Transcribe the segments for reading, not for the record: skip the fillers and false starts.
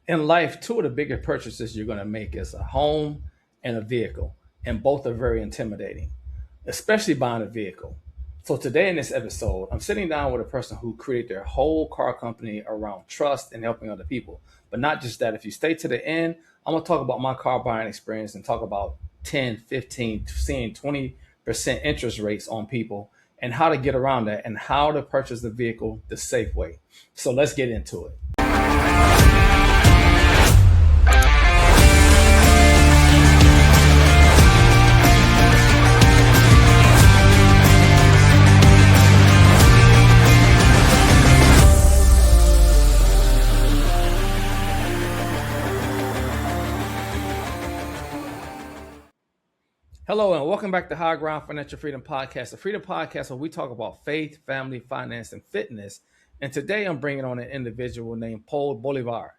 In life, two of the biggest purchases you're going to make is a home and a vehicle, and both are very intimidating, especially buying a vehicle. So today in this episode, I'm sitting down with a person who created their whole car company around trust and helping other people. But not just that, if you stay to the end, I'm going to talk about my car buying experience and talk about 10, 15, seeing 20% interest rates on people and how to get around that and how to purchase the vehicle the safe way. So let's get into it. Hello and welcome back to High Ground Financial Freedom Podcast, the Freedom Podcast where we talk about faith, family, finance, and fitness. And today I'm bringing on an individual named Paul Bolivar.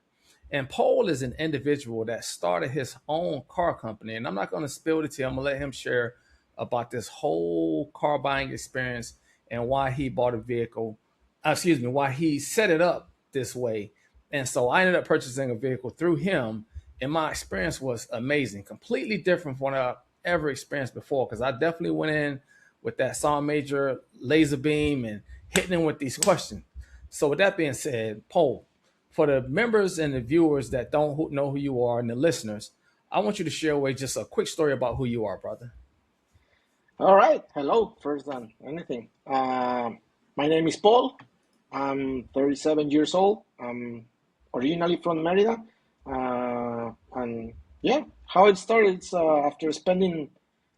And Paul is an individual that started his own car company. And I'm not going to spill the tea. I'm going to let him share about this whole car buying experience and why he bought a vehicle, why he set it up this way. And so I ended up purchasing a vehicle through him. And my experience was amazing, completely different from what I ever experienced before, because I definitely went in with that saw major laser beam and hitting them with these questions. So with that being said, Paul, for the members and the viewers that don't know who you are and the listeners, I want you to share away just a quick story about who you are, brother. All right. Hello, first than anything. My name is Paul. I'm 37 years old. I'm originally from Merida. And yeah, how it started is after spending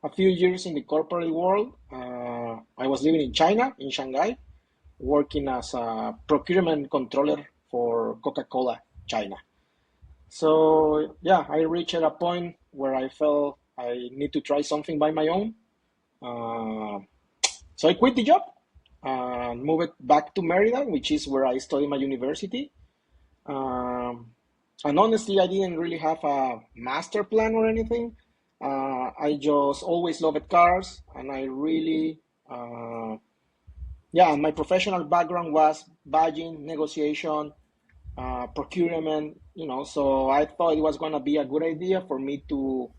a few years in the corporate world. I was living in China, in Shanghai, working as a procurement controller for Coca-Cola China. So yeah, I reached a point where I felt I need to try something by my own. Uh, so I quit the job and moved back to Merida, which is where I studied my university. Um, and honestly, I didn't really have a master plan or anything. I just always loved cars, and I really, yeah, my professional background was buying, negotiation, procurement, so I thought it was going to be a good idea for me to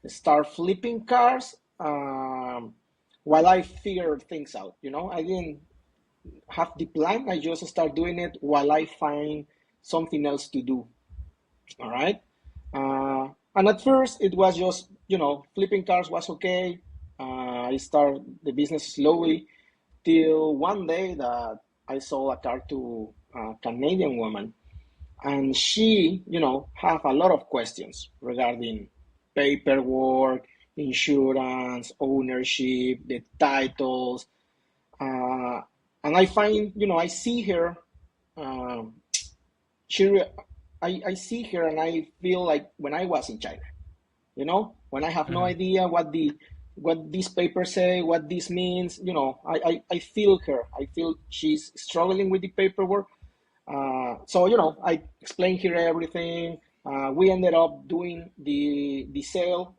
start flipping cars while I figured things out. I didn't have the plan. I just start doing it while I find something else to do. All right. And at first, it was just, flipping cars was okay. I started the business slowly till one day that I sold a car to a Canadian woman, and she have a lot of questions regarding paperwork, insurance, ownership, the titles, uh, and I find I see her, um, she I see her and I feel like when I was in China, when I have no Mm-hmm. idea what these papers say, what this means. I feel her. I feel she's struggling with the paperwork. So I explained here everything. We ended up doing the sale.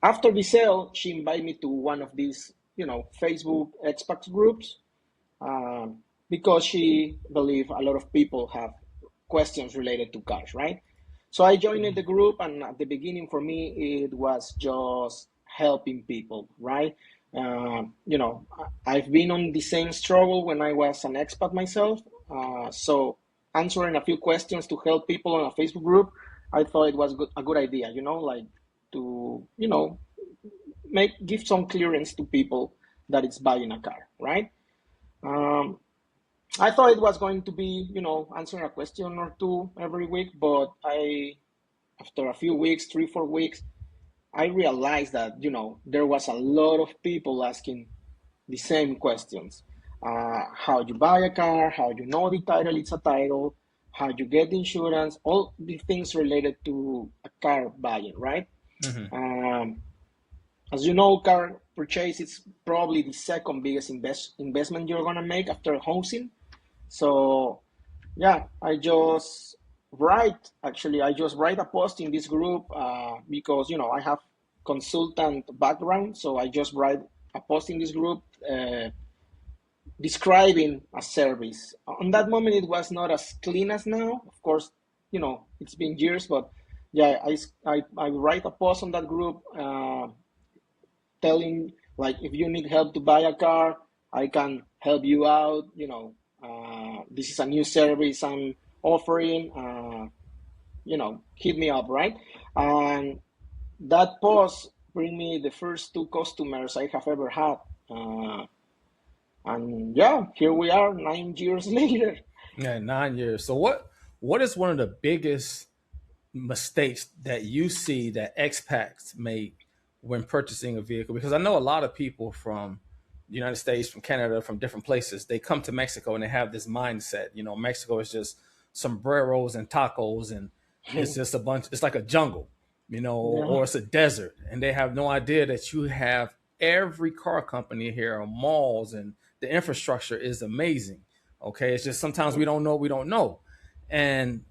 After the sale, she invited me to one of these Facebook expats groups, um, because she believed a lot of people have questions related to cars, right? So I joined the group, and at the beginning for me it was just helping people, right? I've been on the same struggle when I was an expat myself. So answering a few questions to help people on a Facebook group, I thought it was a good idea, like to, give some clearance to people that it's buying a car, right? Um, I thought it was going to be, answering a question or two every week, but after a few weeks, 3, 4 weeks, I realized that, there was a lot of people asking the same questions. How you buy a car, how you know the title, it's a title, how you get insurance, all the things related to a car buying, right? Mm-hmm. Um, as you know, car purchase is probably the second biggest investment you're gonna make after housing. So yeah, I just write a post in this group, because I have consultant background, so I just write a post in this group, describing a service. On that moment, it was not as clean as now. Of course, it's been years, but yeah, I write a post on that group telling, like, if you need help to buy a car, I can help you out. This is a new service I'm offering. Hit me up, right? And that post bring me the first two customers I have ever had. And yeah, here we are 9 years later. Yeah, 9 years. So what is one of the biggest mistakes that you see that expats make when purchasing a vehicle? Because I know a lot of people from the United States, from Canada, from different places, they come to Mexico and they have this mindset. Mexico is just sombreros and tacos, and it's just a bunch. It's like a jungle, Yeah, or it's a desert, and they have no idea that you have every car company here, or malls, and the infrastructure is amazing. Okay, it's just sometimes we don't know what we don't know, and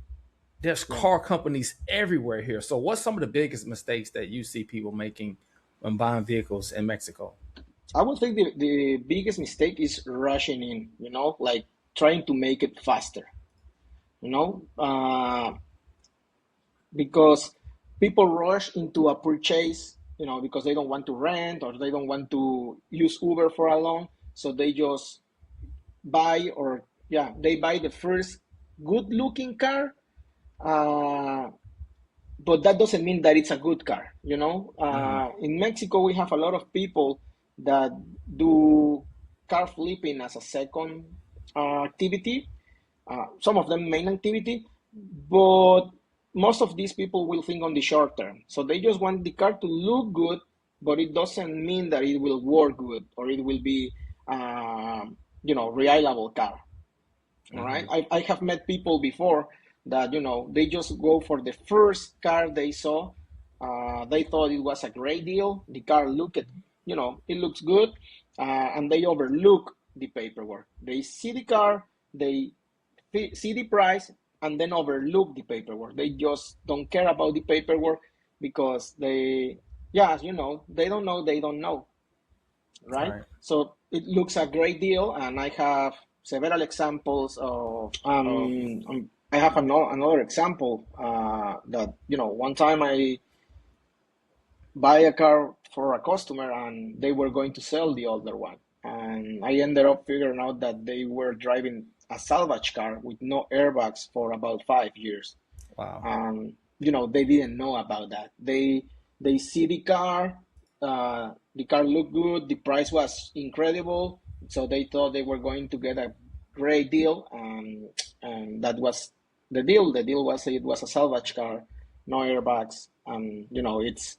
there's yeah. car companies everywhere here. So what's some of the biggest mistakes that you see people making when buying vehicles in Mexico? I would think the biggest mistake is rushing in, like trying to make it faster, you know, uh, because people rush into a purchase, because they don't want to rent or they don't want to use Uber for a long. So they just buy, or yeah, they buy the first good looking car. Uh, but that doesn't mean that it's a good car. Mm-hmm. In Mexico, we have a lot of people that do car flipping as a second activity. Some of them main activity, but most of these people will think on the short term. So they just want the car to look good, but it doesn't mean that it will work good or it will be, reliable car. All right. Mm-hmm. I have met people before that, they just go for the first car they saw. They thought it was a great deal. The car looked, it looks good. And they overlook the paperwork. They see the car, they see the price, and then overlook the paperwork. They just don't care about the paperwork because yeah, as you know, they don't know, right? Right. So it looks a great deal, and I have several examples of. Oh, I have another example that one time I buy a car for a customer, and they were going to sell the older one, and I ended up figuring out that they were driving a salvage car with no airbags for about 5 years. wow. They didn't know about that. They see the car looked good, the price was incredible, so they thought they were going to get a great deal, and that was the deal. The deal was it was a salvage car, no airbags, and it's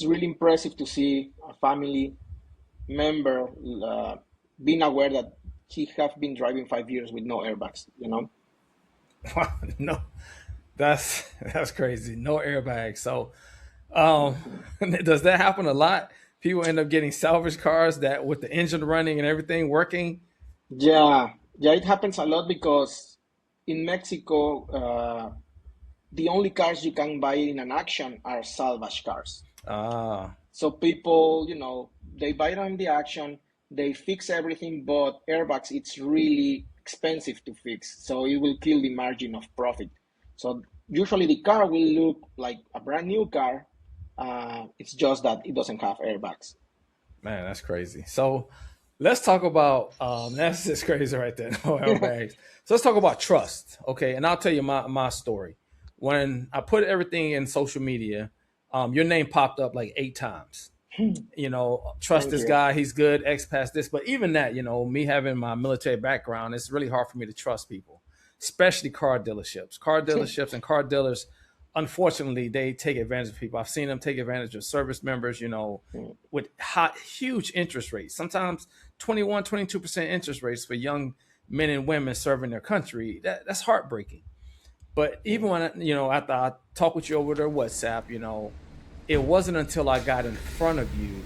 really impressive to see a family member being aware that he have been driving 5 years with no airbags. No, that's crazy. No airbags. So, um, does that happen a lot? People end up getting salvage cars that with the engine running and everything working. Yeah, yeah, it happens a lot because in Mexico, the only cars you can buy in an auction are salvage cars. Ah, So people, they buy it on the auction, they fix everything, but airbags, it's really expensive to fix. So it will kill the margin of profit. So usually the car will look like a brand new car. It's just that it doesn't have airbags. man, that's crazy. So, let's talk about that's just crazy right there. No airbags. So let's talk about trust. Okay, and I'll tell you my story. When I put everything in social media, your name popped up like 8 times. Trust Thank this you. guy, he's good, expats this. But even that, me having my military background, it's really hard for me to trust people, especially car dealerships. Car dealerships and car dealers, unfortunately, they take advantage of people. I've seen them take advantage of service members, with hot, huge interest rates. Sometimes 21, 22% interest rates for young men and women serving their country. That's heartbreaking. But even when, after I talk with you over their WhatsApp, it wasn't until I got in front of you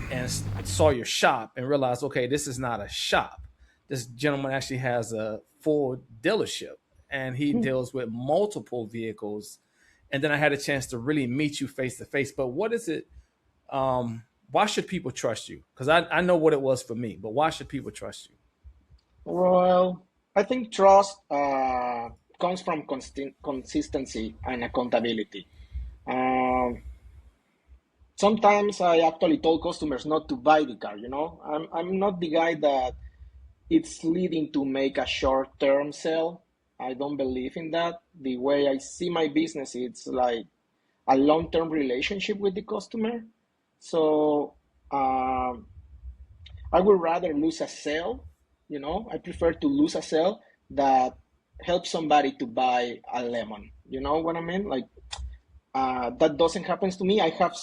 and saw your shop and realized, okay, this is not a shop. This gentleman actually has a full dealership and he deals with multiple vehicles. And then I had a chance to really meet you face to face. But what is it? why should people trust you? Because I know what it was for me, but why should people trust you? Well, I think trust comes from consistency and accountability. Um, Sometimes I actually told customers not to buy the car. I'm not the guy that it's leading to make a short-term sale. I don't believe in that. The way I see my business, it's like a long-term relationship with the customer. So um, I would rather lose a sale. I prefer to lose a sale that help somebody to buy a lemon. You know what I mean? Like that doesn't happen to me. I have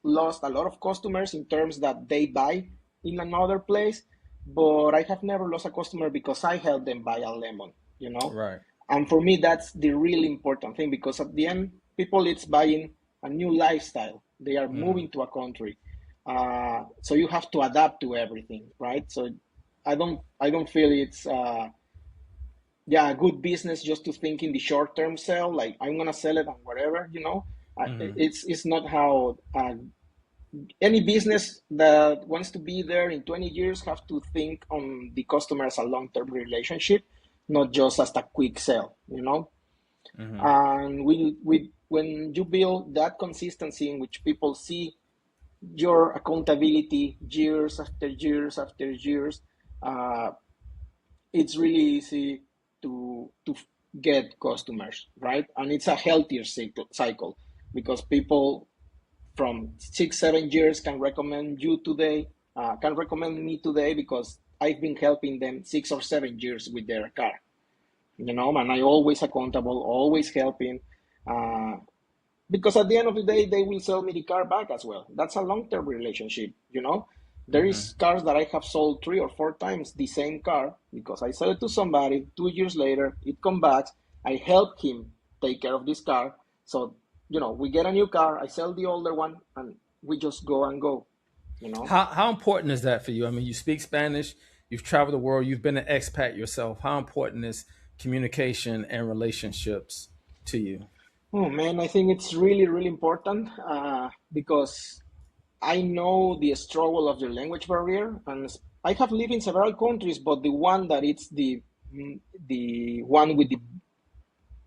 lost a lot of customers in terms that they buy in another place, but I have never lost a customer because I helped them buy a lemon. You know, Right. and for me that's the really important thing because at the end, people it's buying a new lifestyle. They are Mm-hmm. moving to a country, so you have to adapt to everything, right? So I don't feel it's yeah, a good business just to think in the short term sale, like I'm gonna sell it and whatever, Mm-hmm. it's not how any business that wants to be there in 20 years have to think on the customer as a long term relationship, not just as a quick sale. Mm-hmm. And when you build that consistency in which people see your accountability years after years after years, uh, it's really easy to get customers, right? And it's a healthier cycle because people from 6 7 years can recommend me today because I've been helping them 6 or 7 years with their car, and I always accountable, always helping. Uh, because at the end of the day they will sell me the car back as well. That's a long-term relationship. There Mm-hmm. is cars that I have sold 3 or 4 times the same car because I sell it to somebody 2 years later, it comes back, I help him take care of this car. So we get a new car, I sell the older one, and we just go and go you know How important is that for you? I mean, you speak Spanish, you've traveled the world, you've been an expat yourself. How important is communication and relationships to you? Oh man, I think it's really really important because I know the struggle of the language barrier, and I have lived in several countries, but the one that it's the one with the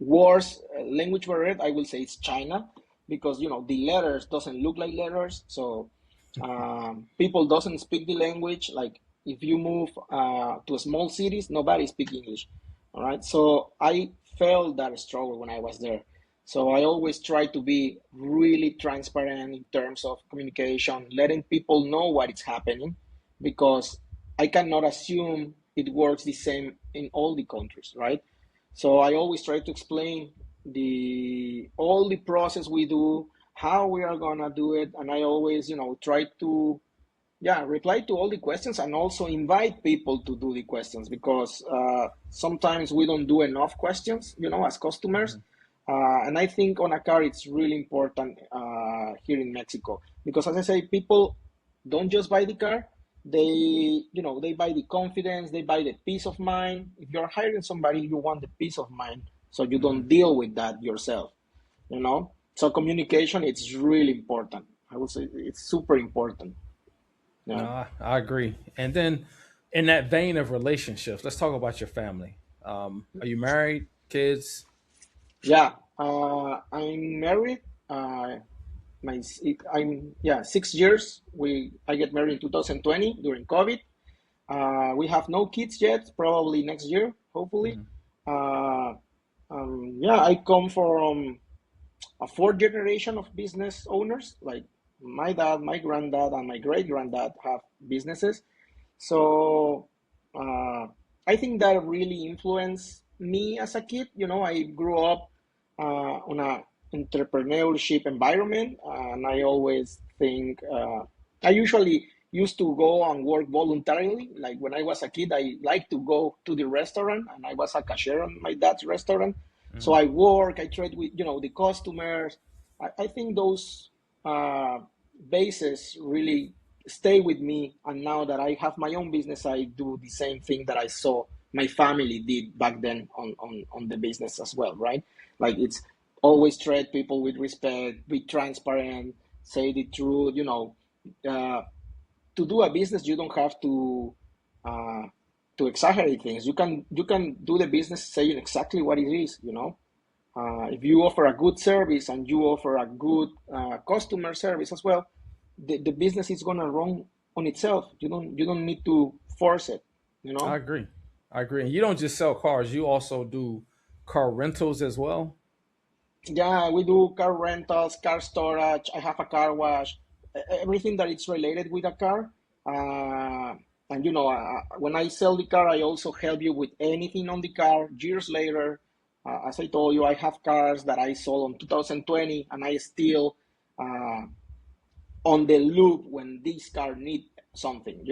worst language barrier, I will say it's China, because the letters doesn't look like letters, so people doesn't speak the language. Like if you move to small cities, nobody speak English. All right, so I felt that struggle when I was there. So I always try to be really transparent in terms of communication, letting people know what is happening, because I cannot assume it works the same in all the countries, right? So I always try to explain the all the process we do, how we are gonna do it, and I always, try to reply to all the questions and also invite people to do the questions because sometimes we don't do enough questions, as customers. Mm-hmm. And I think on a car, it's really important here in Mexico because, as I say, people don't just buy the car. They buy the confidence, they buy the peace of mind. If you're hiring somebody, you want the peace of mind so you Mm-hmm. don't deal with that yourself. So communication, it's really important. I would say it's super important. No, Yeah. I agree. And then, in that vein of relationships, let's talk about your family. Are you married? Kids? Yeah, I'm married. I'm 6 years. I get married in 2020 during COVID. We have no kids yet. Probably next year, hopefully. Mm-hmm. Uh, yeah, I come from a fourth generation of business owners. Like my dad, my granddad, and my great granddad have businesses. So I think that really influenced me as a kid. I grew up on a entrepreneurship environment, and I always think I usually used to go and work voluntarily. Like when I was a kid, I liked to go to the restaurant, and I was a cashier on my dad's restaurant. So I work, I trade with the customers. I think those uh, bases really stay with me, and now that I have my own business, I do the same thing that I saw my family did back then on the business as well, right? Like it's always treat people with respect, be transparent, say the truth, uh, to do a business, you don't have uh, to exaggerate things. You can do the business saying exactly what it is. If you offer a good service and you offer a good customer service as well, the business is gonna run on itself. You don't need to force it. You I know. agree. I agree. And you don't just sell cars; you also do car rentals as well. Yeah, we do car rentals, car storage. I have a car wash, everything that is related with a car. And when I sell the car, I also help you with anything on the car. Years later, as I told you, I have cars that I sold in 2020, and I still uh, on the loop when this car need something.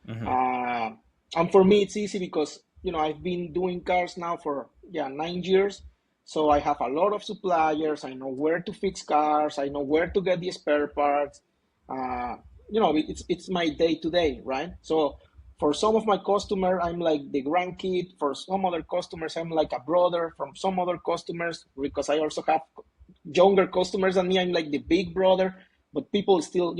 Hmm. Uh, and for me, it's easy because I've been doing cars now for 9 years, so I have a lot of suppliers. I know where to fix cars. I know where to get the spare parts. Uh, it's my day to day, right? So for some of my customer, I'm like the grandkid. For some other customers, I'm like a brother. From some other customers, because I also have younger customers than me, I'm like the big brother. But people still,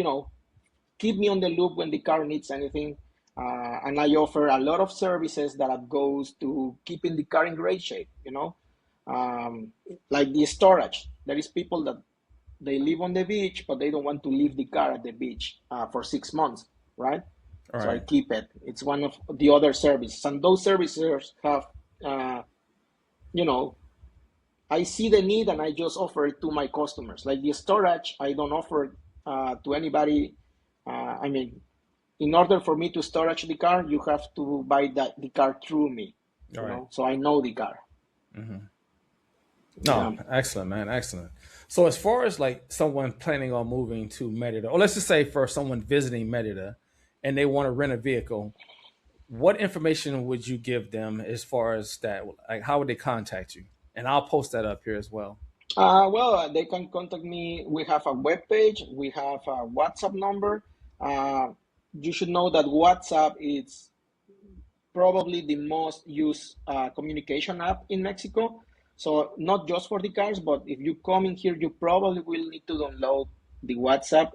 keep me on the loop when the car needs anything. And I offer a lot of services that goes to keeping the car in great shape. Um, like the storage. There is people that they live on the beach, but they don't want to leave the car at the beach for 6 months, right? All So I right. keep it. It's one of the other services, and those services have, uh, you know, I see the need and I just offer it to my customers. Like the storage, I don't offer it to anybody. I mean, in order for me to storage the car, you have to buy the car through me, All right. so I know the car. Hmm. Yeah. No, excellent, man, excellent. So, as far as like someone planning on moving to Merida, or let's just say for someone visiting Merida, and they want to rent a vehicle, what information would you give them as far as that? Like, how would they contact you? And I'll post that up here as well. Well, they can contact me. We have a web page. We have a WhatsApp number. Uh, you should know that WhatsApp is probably the most used communication app in Mexico. So not just for the cars, but if you come in here, you probably will need to download the WhatsApp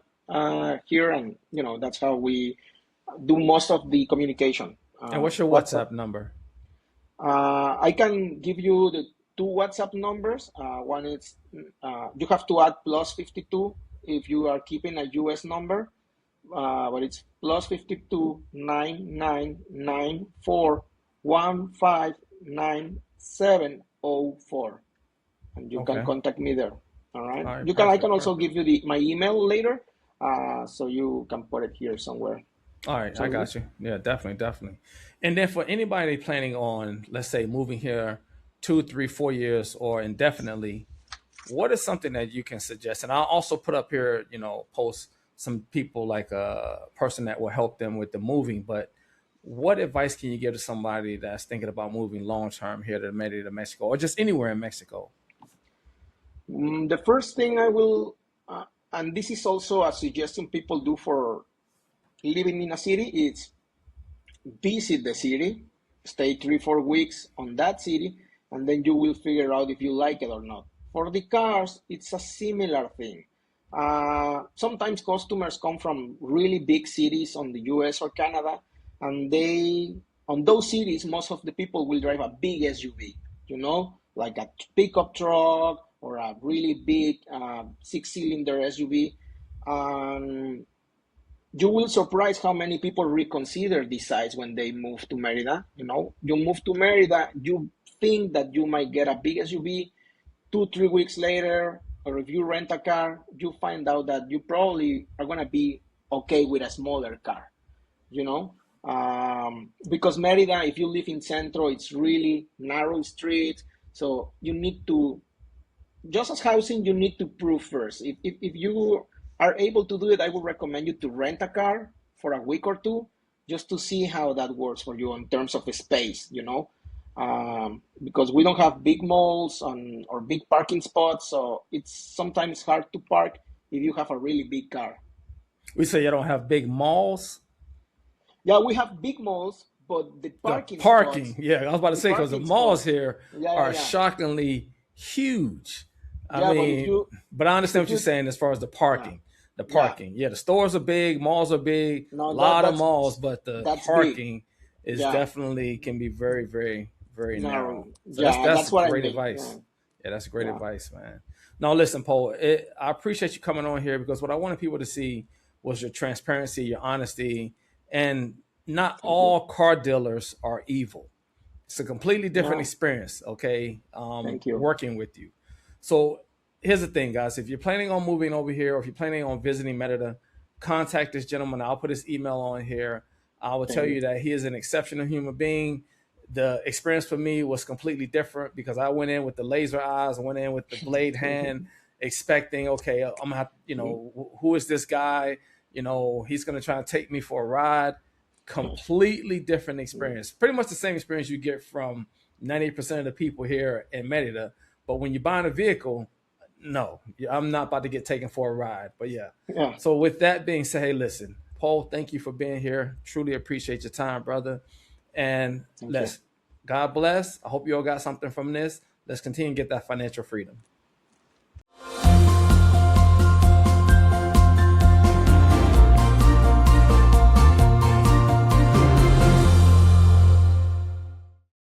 here, and that's how we do most of the communication. And what's your WhatsApp. WhatsApp number? I can give you the two WhatsApp numbers. One is you have to add plus 52 if you are keeping a US number, but it's plus 52 9994 159704, and you can Okay. contact me there. All right. All right. I can Perfect. also Perfect. give you my email later, so you can put it here somewhere. All right, I Sound good? got you. Yeah, definitely, definitely. And then for anybody planning on, let's say, moving here 2, 3, 4 years or indefinitely, what is something that you can suggest? And I'll also put up here, post some people like a person that will help them with the moving. But what advice can you give to somebody that's thinking about moving long term here to Merida, Mexico, or just anywhere in Mexico? The first thing I will, and this is also a suggestion people do for living in a city, is visit the city, stay 3, 4 weeks on that city, and then you will figure out if you like it or not. For the cars, it's a similar thing. Sometimes customers come from really big cities on the US or Canada, and on those cities, most of the people will drive a big SUV, like a pickup truck or a really big 6-cylinder SUV. Um, you will surprise how many people reconsider these sites when they move to Merida. You move to Merida, you think that you might get a big SUV. 2, 3 weeks later, or if you rent a car, you find out that you probably are going to be okay with a smaller car, you know? Because Merida, if you live in Centro, it's really narrow streets. So you need to, just as housing, you need to prove first. If you are able to do it, I would recommend you to rent a car for a week or two, just to see how that works for you in terms of space, because we don't have big malls or big parking spots, so it's sometimes hard to park if you have a really big car. We say you don't have big malls. Yeah, we have big malls, but The parking, yeah, I was about to the say because the parking malls spots, here yeah, yeah, are yeah, shockingly huge. I yeah. But mean, but I understand if what you're you, saying as far as the yeah, parking. the Yeah. parking. Yeah, the stores are big, malls are big, a No, lot of malls, but the that's big. parking is Yeah. definitely can be very, very, very Narrow. narrow. So Yeah, that's that's what I great mean. Yeah. advice. Yeah, that's great Yeah. advice, man. Now, listen, Paul, I appreciate you coming on here because what I wanted people to see was your transparency, your honesty, and not Thank you. all car dealers are evil. It's a completely different No, experience, okay, thank you. working with you. So here's the thing, guys. If you're planning on moving over here or if you're planning on visiting Merida, contact this gentleman. I'll put his email on here. I will tell Thank you. you that he is an exceptional human being. The experience for me was completely different because I went in with the laser eyes, I went in with the blade hand, expecting, okay, I'm gonna have, who is this guy? He's gonna try to take me for a ride. Completely different experience. Pretty much the same experience you get from 90% of the people here in Merida. But when you're buying a vehicle, no, I'm not about to get taken for a ride. But yeah. Yeah. So with that being said, hey, listen, Paul, thank you for being here. Truly appreciate your time, brother. And Thank you. God bless. I hope you all got something from this. Let's continue to get that financial freedom.